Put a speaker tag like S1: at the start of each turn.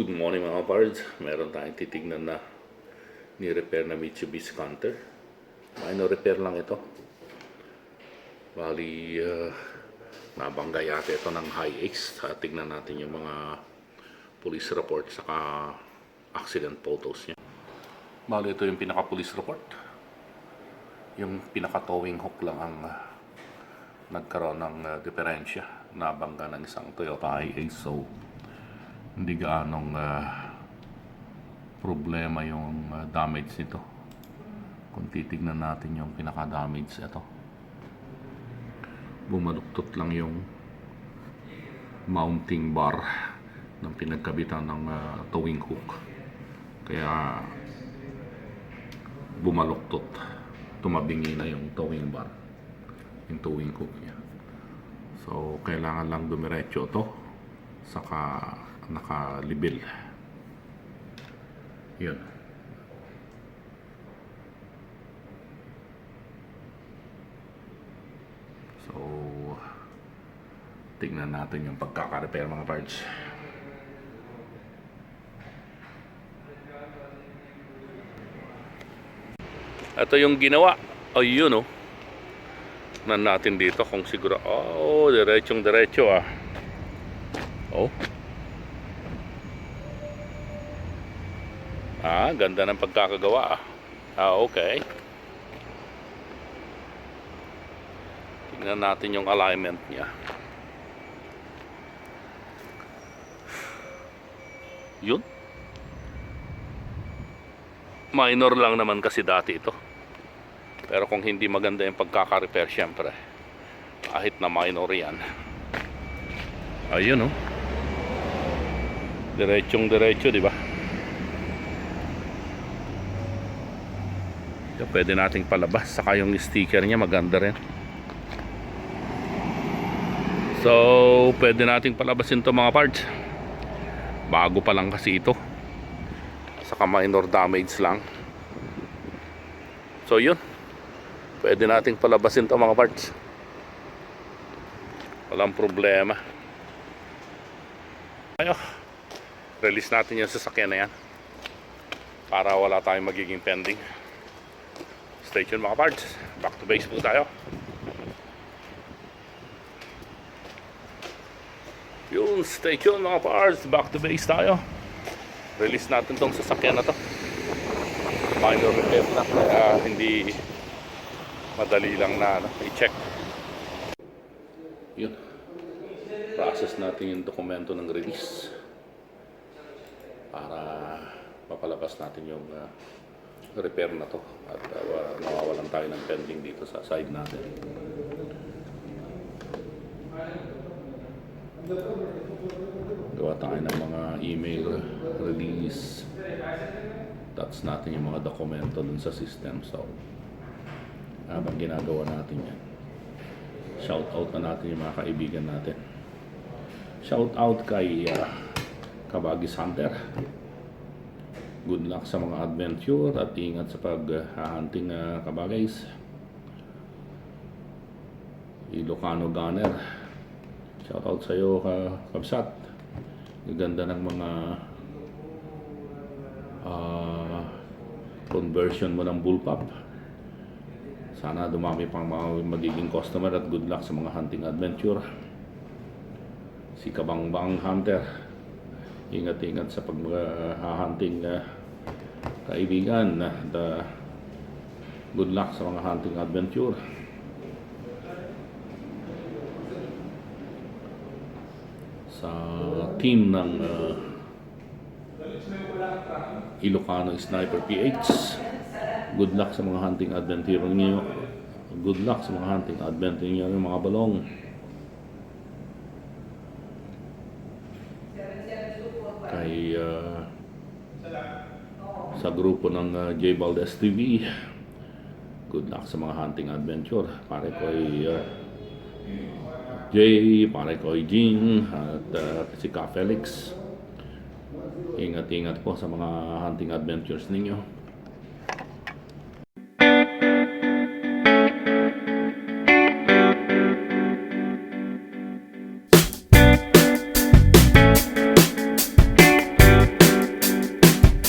S1: Good morning mga pards. Meron tayong titignan na ni-repair na Mitsubishi Canter. Minor repair lang ito. Bali, nabangga yata ito ng high X. Tignan natin yung mga police report saka accident photos niya. Bali, ito yung pinaka-police report. Yung pinaka-towing hook lang ang nagkaroon ng diferensya. Nabangga ng isang Toyota HiAce. So, hindi gaanong problema yung damage nito. Kung titignan natin yung pinaka-damage ito, bumaluktot lang yung mounting bar ng pinagkabitan ng towing hook, kaya bumaluktot, tumabingi na yung towing bar, yung towing hook niya. So kailangan lang dumiretso to, saka nakalibil. Yun. So tingnan natin yung pagkaka-repair mga parts. Ito yung ginawa. Ayun, oh. Nan natin dito kung siguro. Oh, diretsong diretso ah. Oh. Ganda ng pagkakagawa ah. Okay. Tingnan natin yung alignment niya. Yun. Minor lang naman kasi dati ito. Pero kung hindi maganda yung pagkaka-repair, syempre, kahit na minor yan. Ayun, oh. Diretsong diretso, di ba? So, pwede nating palabas. Saka yung sticker niya maganda rin. So pwede nating palabasin to mga parts. Bago pa lang kasi ito. Saka minor damage lang. So yun, pwede nating palabasin to mga parts. Walang problema. Ayo, release natin yung sasakyan na yan para wala tayong magiging pending. Stay tuned mga parts. Back to base po tayo. Yun, stay tuned mga parts. Back to base tayo. Release natin tong sasakyan na to. Minor repair lang, kaya hindi madali lang na i-check. Yun, process natin yung dokumento ng release para mapalabas natin yung repair na to at mawawalan tayo ng pending dito sa side natin. Gawa tayo ng mga email release, touch natin yung mga dokumento dun sa system. So habang ginagawa natin yan, shout out na natin yung mga kaibigan natin. Shout out kay Kabagis Hunter. Good luck sa mga adventure at ingat sa paghahunting kabagays. Ilocano Gunner, shout out sa iyo Kabsat. Ganda ng mga conversion mo ng bullpup. Sana dumami pang mga magiging customer at good luck sa mga hunting adventure. Si Kabangbang Hunter, ingat-ingat sa paghahunting kaibigan. Good luck sa mga hunting adventure. Sa team ng Ilocano Sniper PH, good luck sa mga hunting adventure niyo. Good luck sa mga hunting adventure niyo, mga balong. Kay sa grupo ng J Valdez TV, good luck sa mga hunting adventure. Pare ko ay Jay, pare ko ay Jing, at si Ka Felix. Ingat-ingat po sa mga hunting adventures ninyo.